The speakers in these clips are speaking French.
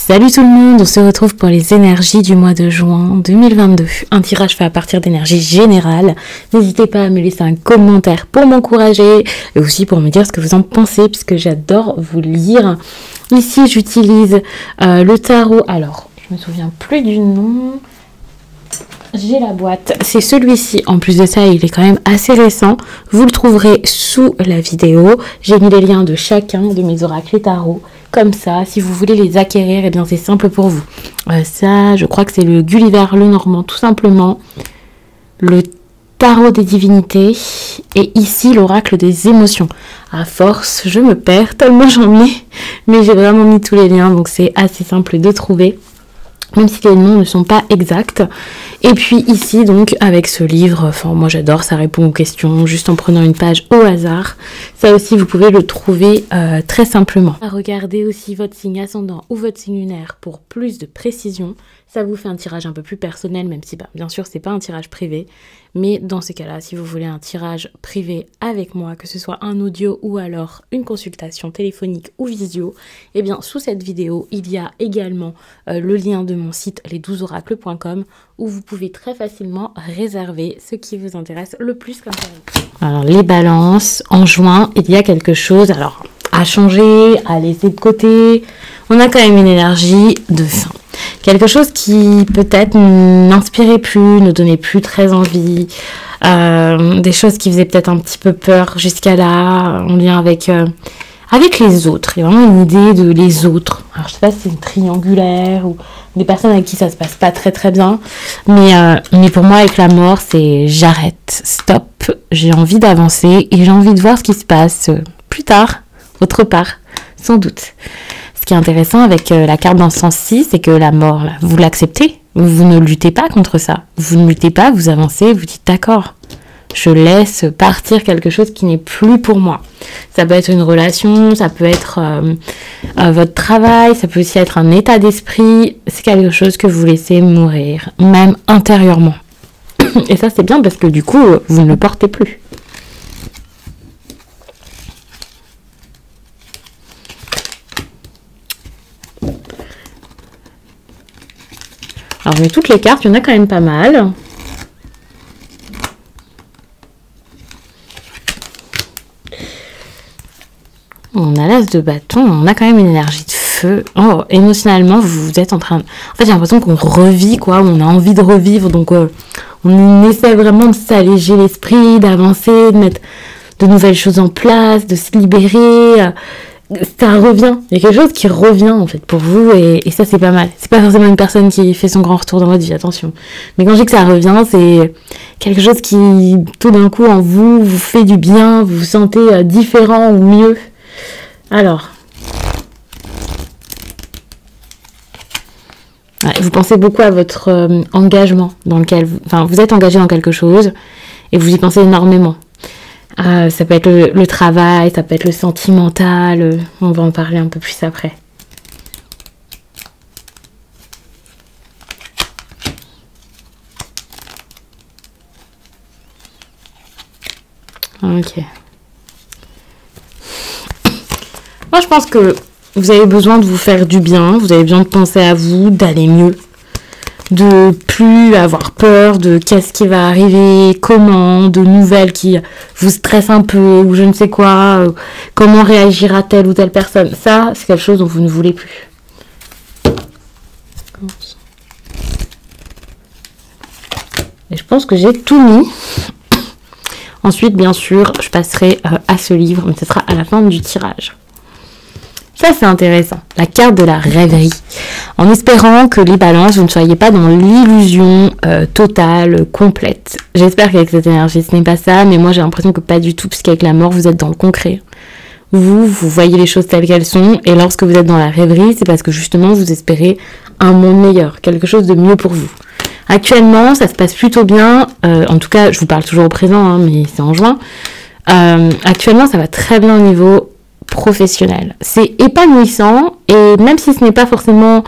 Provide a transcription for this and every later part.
Salut tout le monde, on se retrouve pour les énergies du mois de juin 2022. Un tirage fait à partir d'énergie générale. N'hésitez pas à me laisser un commentaire pour m'encourager et aussi pour me dire ce que vous en pensez puisque j'adore vous lire. Ici j'utilise le tarot, alors je me souviens plus du nom. J'ai la boîte, c'est celui-ci. En plus de ça, il est quand même assez récent. Vous le trouverez sous la vidéo. J'ai mis les liens de chacun de mes oracles et tarots. Comme ça, si vous voulez les acquérir, eh bien c'est simple pour vous. Ça, je crois que c'est le Gulliver le Normand, tout simplement. Le tarot des divinités. Et ici, l'oracle des émotions. À force, je me perds tellement j'en ai. Mais j'ai vraiment mis tous les liens, donc c'est assez simple de trouver. Même si les noms ne sont pas exacts. Et puis ici, donc, avec ce livre, enfin, moi j'adore, ça répond aux questions, juste en prenant une page au hasard. Ça aussi, vous pouvez le trouver très simplement. Regardez aussi votre signe ascendant ou votre signe lunaire pour plus de précision. Ça vous fait un tirage un peu plus personnel, même si, bien sûr, c'est pas un tirage privé. Mais dans ces cas-là, si vous voulez un tirage privé avec moi, que ce soit un audio ou alors une consultation téléphonique ou visio, eh bien, sous cette vidéo, il y a également le lien de mon site les12oracles.com où vous pouvez très facilement réserver ce qui vous intéresse le plus comme ça. Alors, les balances, en juin, il y a quelque chose à changer, à laisser de côté. On a quand même une énergie de fin. Quelque chose qui peut-être n'inspirait plus, ne donnait plus très envie. Des choses qui faisaient peut-être un petit peu peur jusqu'à là, en lien avec les autres. Il y a vraiment une idée de les autres. Alors, je sais pas si c'est une triangulaire ou des personnes avec qui ça se passe pas très très bien. Mais pour moi, avec la mort, c'est j'arrête, stop. J'ai envie d'avancer et j'ai envie de voir ce qui se passe plus tard, autre part, sans doute. Ce qui est intéressant avec la carte dans ce sens-ci, c'est que la mort, là, vous l'acceptez. Vous ne luttez pas contre ça. Vous ne luttez pas, vous avancez, vous dites d'accord. Je laisse partir quelque chose qui n'est plus pour moi. Ça peut être une relation, ça peut être votre travail, ça peut aussi être un état d'esprit. C'est quelque chose que vous laissez mourir, même intérieurement. Et ça, c'est bien parce que du coup, vous ne le portez plus. Alors, je mets toutes les cartes, il y en a quand même pas mal. On a l'as de bâton, on a quand même une énergie de feu. Oh, émotionnellement, vous êtes en train de... En fait, j'ai l'impression qu'on revit, quoi, on a envie de revivre, donc on essaie vraiment de s'alléger l'esprit, d'avancer, de mettre de nouvelles choses en place, de se libérer... Ça revient, il y a quelque chose qui revient en fait pour vous et ça c'est pas mal. C'est pas forcément une personne qui fait son grand retour dans votre vie, attention. Mais quand je dis que ça revient, c'est quelque chose qui tout d'un coup en vous fait du bien, vous vous sentez différent ou mieux. Alors, vous pensez beaucoup à votre engagement dans lequel vous êtes engagé dans quelque chose et vous y pensez énormément. Ça peut être le travail, ça peut être le sentimental, on va en parler un peu plus après. Ok. Moi je pense que vous avez besoin de vous faire du bien, vous avez besoin de penser à vous, d'aller mieux. De plus avoir peur de qu'est-ce qui va arriver, comment, de nouvelles qui vous stressent un peu ou je ne sais quoi, comment réagira telle ou telle personne. Ça, c'est quelque chose dont vous ne voulez plus. Et je pense que j'ai tout mis. Ensuite, bien sûr, je passerai à ce livre, mais ce sera à la fin du tirage. Ça, c'est intéressant. La carte de la rêverie. En espérant que les balances, vous ne soyez pas dans l'illusion totale, complète. J'espère qu'avec cette énergie, ce n'est pas ça, mais moi, j'ai l'impression que pas du tout, puisqu'avec la mort, vous êtes dans le concret. Vous voyez les choses telles qu'elles sont, et lorsque vous êtes dans la rêverie, c'est parce que justement, vous espérez un monde meilleur, quelque chose de mieux pour vous. Actuellement, ça se passe plutôt bien. En tout cas, je vous parle toujours au présent, hein, mais c'est en juin. Actuellement, ça va très bien au niveau professionnel. C'est épanouissant et même si ce n'est pas forcément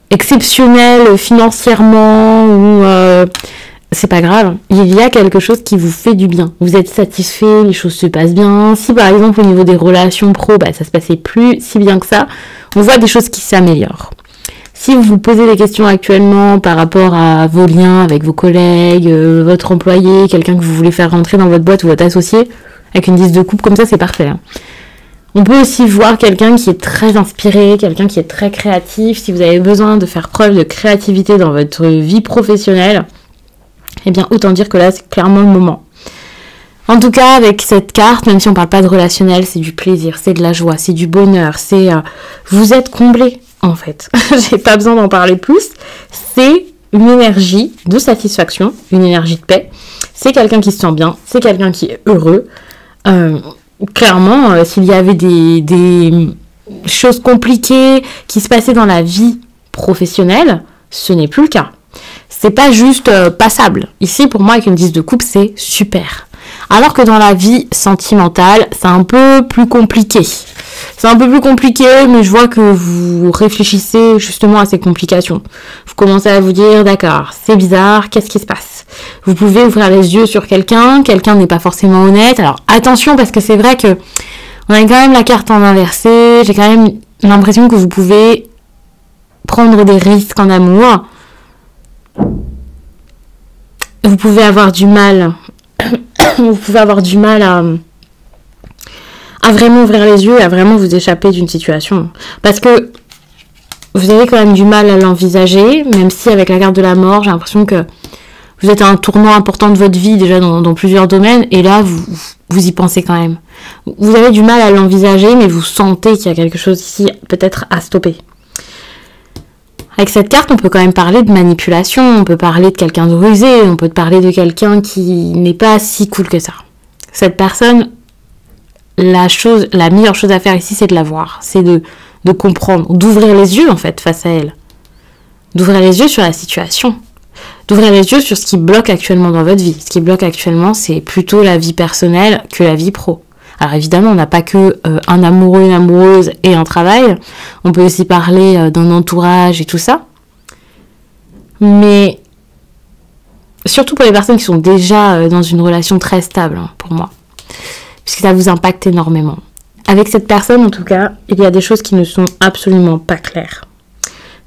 exceptionnel financièrement ou c'est pas grave. Il y a quelque chose qui vous fait du bien. Vous êtes satisfait, les choses se passent bien. Si par exemple au niveau des relations pro, ça se passait plus si bien que ça, on voit des choses qui s'améliorent. Si vous vous posez des questions actuellement par rapport à vos liens avec vos collègues, votre employé, quelqu'un que vous voulez faire rentrer dans votre boîte ou votre associé, avec une 10 de coupe comme ça, c'est parfait. On peut aussi voir quelqu'un qui est très inspiré, quelqu'un qui est très créatif. Si vous avez besoin de faire preuve de créativité dans votre vie professionnelle, eh bien, autant dire que là, c'est clairement le moment. En tout cas, avec cette carte, même si on parle pas de relationnel, c'est du plaisir, c'est de la joie, c'est du bonheur, c'est... vous êtes comblé, en fait. J'ai pas besoin d'en parler plus. C'est une énergie de satisfaction, une énergie de paix. C'est quelqu'un qui se sent bien, c'est quelqu'un qui est heureux. Clairement, s'il y avait des choses compliquées qui se passaient dans la vie professionnelle, ce n'est plus le cas. C'est pas juste passable. Ici, pour moi, avec une 10 de coupe, c'est super. Alors que dans la vie sentimentale, c'est un peu plus compliqué. C'est un peu plus compliqué, mais je vois que vous réfléchissez justement à ces complications. Vous commencez à vous dire, d'accord, c'est bizarre, qu'est-ce qui se passe? Vous pouvez ouvrir les yeux sur quelqu'un n'est pas forcément honnête. Alors attention, parce que c'est vrai que on a quand même la carte en inversé. J'ai quand même l'impression que vous pouvez prendre des risques en amour. Vous pouvez avoir du mal à vraiment ouvrir les yeux, à vraiment vous échapper d'une situation. Parce que vous avez quand même du mal à l'envisager, même si avec la carte de la mort, j'ai l'impression que vous êtes à un tournant important de votre vie déjà dans plusieurs domaines, et là, vous y pensez quand même. Vous avez du mal à l'envisager, mais vous sentez qu'il y a quelque chose ici peut-être à stopper. Avec cette carte, on peut quand même parler de manipulation, on peut parler de quelqu'un de rusé, on peut parler de quelqu'un qui n'est pas si cool que ça. Cette personne, la meilleure chose à faire ici, c'est de la voir, c'est de comprendre, d'ouvrir les yeux en fait face à elle. D'ouvrir les yeux sur la situation. D'ouvrir les yeux sur ce qui bloque actuellement dans votre vie. Ce qui bloque actuellement, c'est plutôt la vie personnelle que la vie pro. Alors évidemment, on n'a pas que un amoureux, une amoureuse et un travail. On peut aussi parler d'un entourage et tout ça. Mais surtout pour les personnes qui sont déjà dans une relation très stable, pour moi. Puisque ça vous impacte énormément. Avec cette personne, en tout cas, il y a des choses qui ne sont absolument pas claires.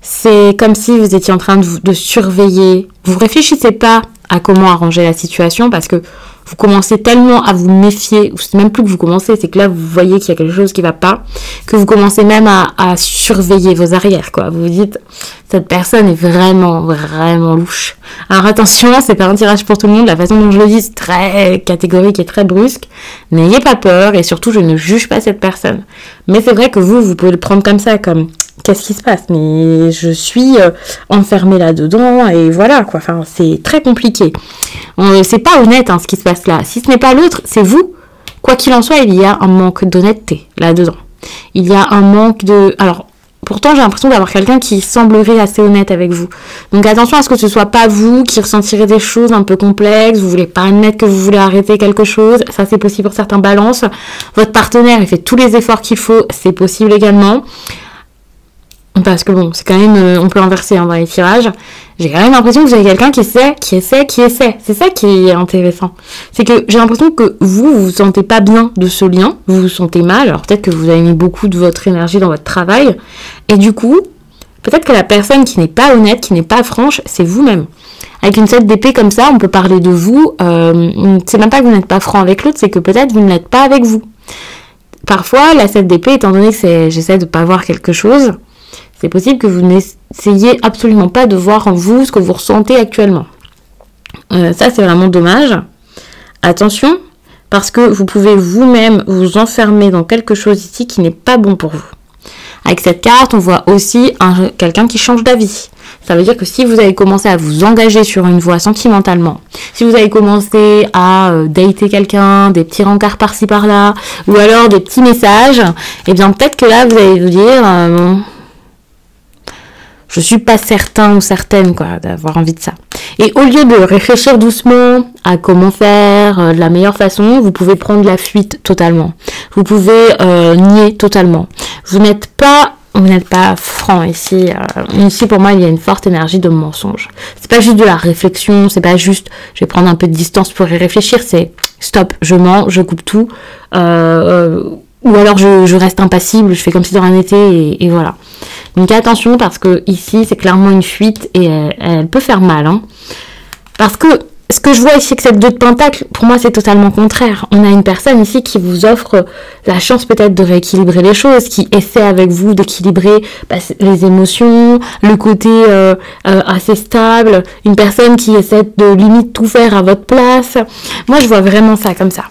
C'est comme si vous étiez en train de surveiller. Vous réfléchissez pas à comment arranger la situation parce que vous commencez tellement à vous méfier, ou c'est même plus que vous commencez, c'est que là vous voyez qu'il y a quelque chose qui va pas, que vous commencez même à surveiller vos arrières, quoi. Vous vous dites, cette personne est vraiment, vraiment louche. Alors attention, c'est pas un tirage pour tout le monde, la façon dont je le dis, c'est très catégorique et très brusque. N'ayez pas peur, et surtout, je ne juge pas cette personne. Mais c'est vrai que vous pouvez le prendre comme ça, comme... Qu'est-ce qui se passe? Mais je suis enfermée là-dedans et voilà quoi. Enfin, c'est très compliqué. C'est pas honnête ce qui se passe là. Si ce n'est pas l'autre, c'est vous. Quoi qu'il en soit, il y a un manque d'honnêteté là-dedans. Il y a un manque de... Alors, pourtant, j'ai l'impression d'avoir quelqu'un qui semblerait assez honnête avec vous. Donc attention à ce que ce soit pas vous qui ressentirez des choses un peu complexes. Vous voulez pas admettre que vous voulez arrêter quelque chose. Ça, c'est possible pour certains balances. Votre partenaire, il fait tous les efforts qu'il faut. C'est possible également. Parce que bon, c'est quand même, on peut inverser dans les tirages. J'ai quand même l'impression que vous avez quelqu'un qui essaie. C'est ça qui est intéressant. C'est que j'ai l'impression que vous sentez pas bien de ce lien, vous vous sentez mal. Alors peut-être que vous avez mis beaucoup de votre énergie dans votre travail. Et du coup, peut-être que la personne qui n'est pas honnête, qui n'est pas franche, c'est vous-même. Avec une 7 d'épée comme ça, on peut parler de vous. C'est même pas que vous n'êtes pas franc avec l'autre, c'est que peut-être vous ne l'êtes pas avec vous. Parfois, la 7 d'épée, étant donné que j'essaie de pas voir quelque chose, c'est possible que vous n'essayiez absolument pas de voir en vous ce que vous ressentez actuellement. Ça, c'est vraiment dommage. Attention, parce que vous pouvez vous-même vous enfermer dans quelque chose ici qui n'est pas bon pour vous. Avec cette carte, on voit aussi quelqu'un qui change d'avis. Ça veut dire que si vous avez commencé à vous engager sur une voie sentimentalement, si vous avez commencé à dater quelqu'un, des petits rencarts par-ci par-là, ou alors des petits messages, eh bien peut-être que là, vous allez vous dire... je suis pas certain ou certaine d'avoir envie de ça. Et au lieu de réfléchir doucement à comment faire de la meilleure façon, vous pouvez prendre la fuite totalement. Vous pouvez nier totalement. Vous n'êtes pas vous n'êtes pas franc ici. Ici, pour moi, il y a une forte énergie de mensonge. C'est pas juste de la réflexion, c'est pas juste je vais prendre un peu de distance pour y réfléchir, c'est stop, je mens, je coupe tout. Ou alors je reste impassible, je fais comme si de rien n'était et voilà. Donc attention parce que ici, c'est clairement une fuite et elle peut faire mal. Hein. Parce que ce que je vois ici avec cette 2 de Pentacles, pour moi, c'est totalement contraire. On a une personne ici qui vous offre la chance peut-être de rééquilibrer les choses, qui essaie avec vous d'équilibrer les émotions, le côté assez stable, une personne qui essaie de limite tout faire à votre place. Moi, je vois vraiment ça comme ça.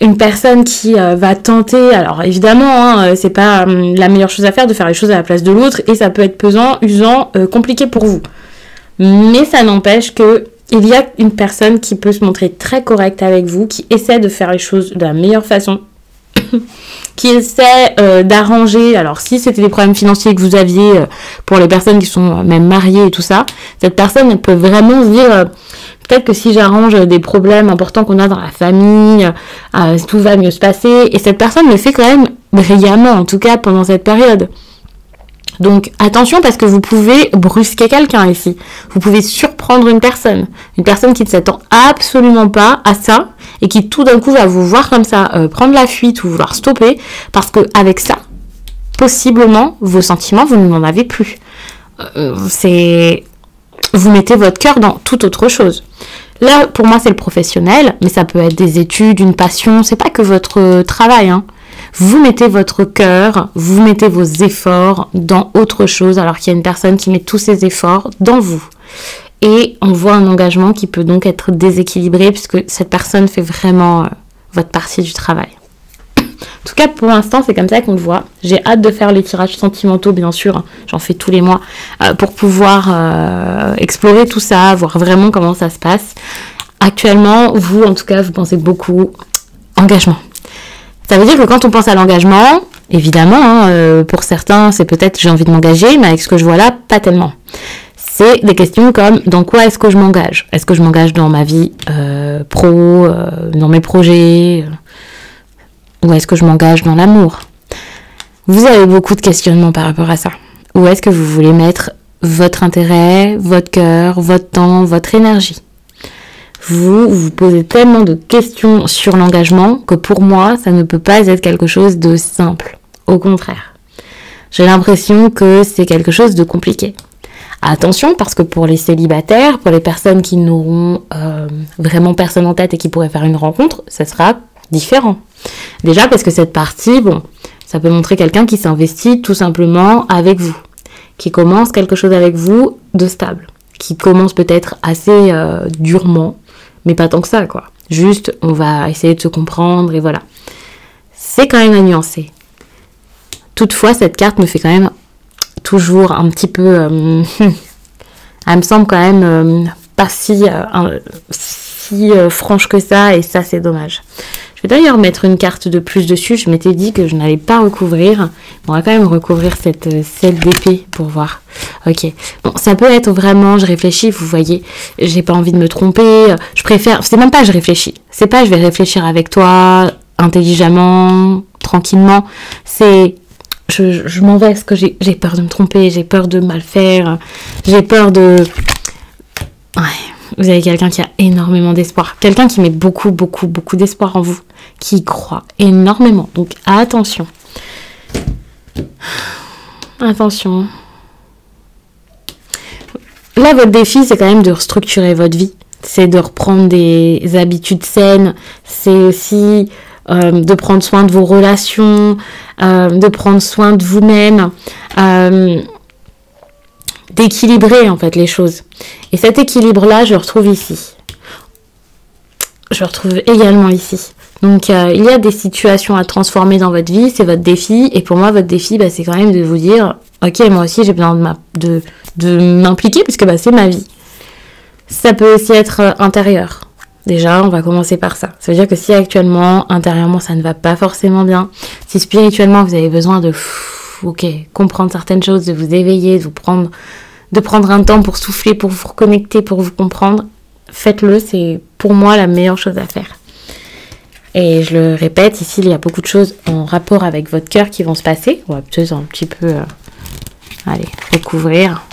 Une personne qui va tenter, alors évidemment, hein, c'est pas la meilleure chose à faire de faire les choses à la place de l'autre, et ça peut être pesant, usant, compliqué pour vous. Mais ça n'empêche que il y a une personne qui peut se montrer très correcte avec vous, qui essaie de faire les choses de la meilleure façon, qui essaie d'arranger, alors si c'était des problèmes financiers que vous aviez pour les personnes qui sont même mariées et tout ça, cette personne elle peut vraiment se dire peut-être que si j'arrange des problèmes importants qu'on a dans la famille, tout va mieux se passer, et cette personne le fait quand même brillamment, en tout cas pendant cette période. Donc attention parce que vous pouvez brusquer quelqu'un ici. Vous pouvez surprendre une personne qui ne s'attend absolument pas à ça et qui tout d'un coup va vous voir comme ça prendre la fuite ou vouloir stopper parce que avec ça, possiblement vos sentiments vous n'en avez plus. Vous mettez votre cœur dans toute autre chose. Là pour moi c'est le professionnel, mais ça peut être des études, une passion, c'est pas que votre travail, hein. Vous mettez votre cœur, vous mettez vos efforts dans autre chose, alors qu'il y a une personne qui met tous ses efforts dans vous. Et on voit un engagement qui peut donc être déséquilibré, puisque cette personne fait vraiment votre partie du travail. En tout cas, pour l'instant, c'est comme ça qu'on le voit. J'ai hâte de faire les tirages sentimentaux, bien sûr. J'en fais tous les mois, pour pouvoir explorer tout ça, voir vraiment comment ça se passe. Actuellement, vous, en tout cas, vous pensez beaucoup engagement. Ça veut dire que quand on pense à l'engagement, évidemment, hein, pour certains, c'est peut-être j'ai envie de m'engager, mais avec ce que je vois là, pas tellement. C'est des questions comme dans quoi est-ce que je m'engage ? Est-ce que je m'engage dans ma vie pro, dans mes projets ou est-ce que je m'engage dans l'amour ? Vous avez beaucoup de questionnements par rapport à ça. Où est-ce que vous voulez mettre votre intérêt, votre cœur, votre temps, votre énergie ? Vous vous posez tellement de questions sur l'engagement que pour moi, ça ne peut pas être quelque chose de simple. Au contraire. J'ai l'impression que c'est quelque chose de compliqué. Attention, parce que pour les célibataires, pour les personnes qui n'auront vraiment personne en tête et qui pourraient faire une rencontre, ça sera différent. Déjà parce que cette partie, bon, ça peut montrer quelqu'un qui s'investit tout simplement avec vous, qui commence quelque chose avec vous de stable, qui commence peut-être assez durement, mais pas tant que ça, quoi. Juste, on va essayer de se comprendre et voilà. C'est quand même à nuancer. Toutefois, cette carte me fait quand même toujours un petit peu... elle me semble quand même pas si franche que ça, et ça, c'est dommage. Je vais d'ailleurs mettre une carte de plus dessus. Je m'étais dit que je n'allais pas recouvrir. On va quand même recouvrir celle d'épée pour voir. Ok. Bon, ça peut être vraiment, je réfléchis, vous voyez, j'ai pas envie de me tromper. Je préfère, c'est même pas je réfléchis. C'est pas je vais réfléchir avec toi, intelligemment, tranquillement. C'est je m'en vais parce que j'ai peur de me tromper, j'ai peur de mal faire, j'ai peur de... Ouais. Vous avez quelqu'un qui a énormément d'espoir. Quelqu'un qui met beaucoup, beaucoup, beaucoup d'espoir en vous. Qui y croit énormément. Donc, attention. Attention. Là, votre défi, c'est quand même de restructurer votre vie. C'est de reprendre des habitudes saines. C'est aussi de prendre soin de vos relations. De prendre soin de vous-même. D'équilibrer en fait les choses. Et cet équilibre-là, je le retrouve ici. Je le retrouve également ici. Donc, il y a des situations à transformer dans votre vie, c'est votre défi. Et pour moi, votre défi, c'est quand même de vous dire, ok, moi aussi, j'ai besoin de m'impliquer, puisque c'est ma vie. Ça peut aussi être intérieur. Déjà, on va commencer par ça. Ça veut dire que si actuellement, intérieurement, ça ne va pas forcément bien, si spirituellement, vous avez besoin de... comprendre certaines choses, de vous éveiller, de prendre un temps pour souffler, pour vous reconnecter, pour vous comprendre, faites-le, c'est pour moi la meilleure chose à faire. Et je le répète, ici il y a beaucoup de choses en rapport avec votre cœur qui vont se passer. On va peut-être un petit peu Allez, recouvrir.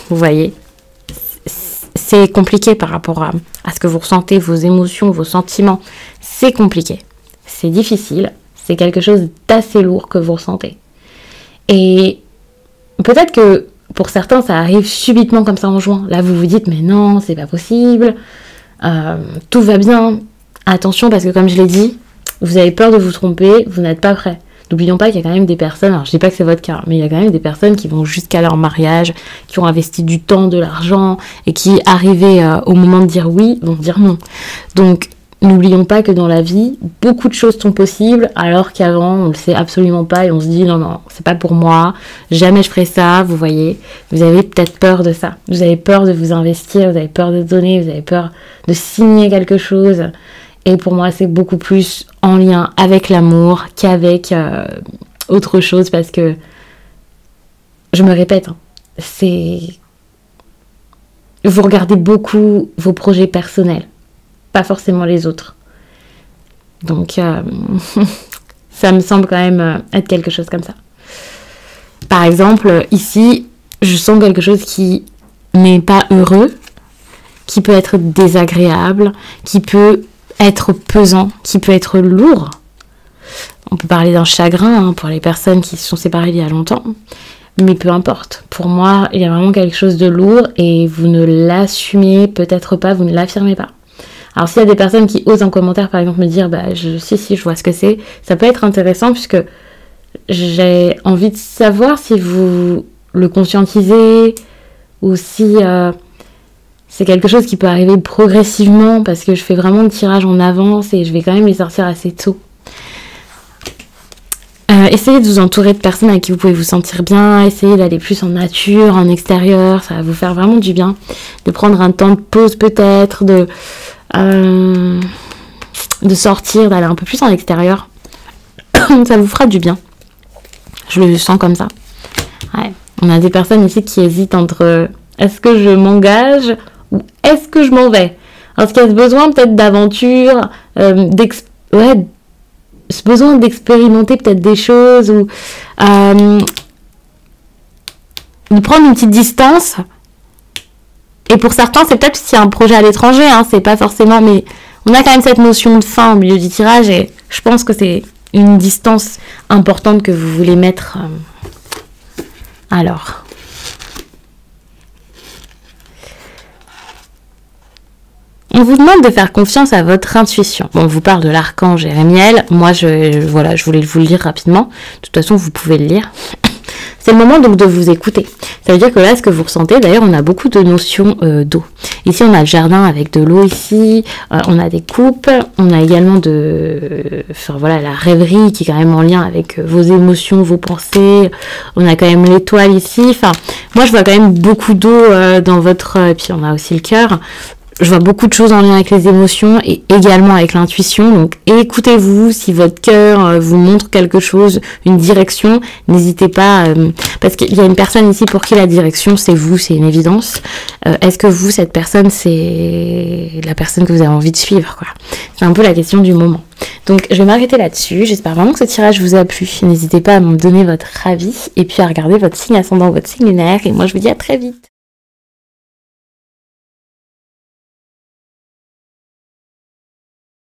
Vous voyez, c'est compliqué par rapport à ce que vous ressentez, vos émotions, vos sentiments. C'est compliqué, c'est difficile, c'est quelque chose d'assez lourd que vous ressentez. Et peut-être que pour certains, ça arrive subitement comme ça en juin. Là, vous vous dites, mais non, c'est pas possible, tout va bien. Attention, parce que comme je l'ai dit, vous avez peur de vous tromper, vous n'êtes pas prêt. N'oublions pas qu'il y a quand même des personnes, alors je dis pas que c'est votre cas, mais il y a quand même des personnes qui vont jusqu'à leur mariage, qui ont investi du temps, de l'argent, et qui, arrivés au moment de dire oui, vont dire non. Donc, n'oublions pas que dans la vie, beaucoup de choses sont possibles, alors qu'avant, on le sait absolument pas, et on se dit non, non, c'est pas pour moi, jamais je ferai ça, vous voyez. Vous avez peut-être peur de ça. Vous avez peur de vous investir, vous avez peur de donner, vous avez peur de signer quelque chose. Et pour moi, c'est beaucoup plus en lien avec l'amour qu'avec autre chose, parce que, je me répète, hein, vous regardez beaucoup vos projets personnels, pas forcément les autres. Donc, ça me semble quand même être quelque chose comme ça. Par exemple, ici, je sens quelque chose qui n'est pas heureux, qui peut être désagréable, qui peut être pesant, qui peut être lourd. On peut parler d'un chagrin hein, pour les personnes qui se sont séparées il y a longtemps, mais peu importe. Pour moi, il y a vraiment quelque chose de lourd et vous ne l'assumez peut-être pas, vous ne l'affirmez pas. Alors s'il y a des personnes qui osent en commentaire par exemple me dire si je vois ce que c'est, ça peut être intéressant puisque j'ai envie de savoir si vous le conscientisez ou si c'est quelque chose qui peut arriver progressivement parce que je fais vraiment le tirage en avance et je vais quand même les sortir assez tôt. Essayez de vous entourer de personnes avec qui vous pouvez vous sentir bien, essayez d'aller plus en nature, en extérieur, ça va vous faire vraiment du bien. De prendre un temps de pause peut-être, de sortir, d'aller un peu plus en extérieur. Ça vous fera du bien. Je le sens comme ça. Ouais. On a des personnes ici qui hésitent entre est-ce que je m'engage ou est-ce que je m'en vais. Parce qu'il y a ce besoin peut-être d'aventure, ce besoin d'expérimenter peut-être des choses ou de prendre une petite distance. Et pour certains, c'est peut-être s'il y a un projet à l'étranger, hein, c'est pas forcément, mais on a quand même cette notion de fin au milieu du tirage et je pense que c'est une distance importante que vous voulez mettre. Alors. On vous demande de faire confiance à votre intuition. Bon, on vous parle de l'archange Jérémiel. Moi, je voulais vous le lire rapidement. De toute façon, vous pouvez le lire. C'est le moment donc de vous écouter. Ça veut dire que là, ce que vous ressentez, d'ailleurs, on a beaucoup de notions d'eau. Ici, on a le jardin avec de l'eau ici. On a des coupes. On a également la rêverie qui est quand même en lien avec vos émotions, vos pensées. On a quand même l'étoile ici. Enfin, moi, je vois quand même beaucoup d'eau dans votre... et puis, on a aussi le cœur. Je vois beaucoup de choses en lien avec les émotions et également avec l'intuition. Donc, écoutez-vous. Si votre cœur vous montre quelque chose, une direction, n'hésitez pas. Parce qu'il y a une personne ici pour qui la direction, c'est vous, c'est une évidence. Est-ce que vous, cette personne, c'est la personne que vous avez envie de suivre, quoi. C'est un peu la question du moment. Donc, je vais m'arrêter là-dessus. J'espère vraiment que ce tirage vous a plu. N'hésitez pas à me donner votre avis et puis à regarder votre signe ascendant, votre signe lunaire. Et moi, je vous dis à très vite.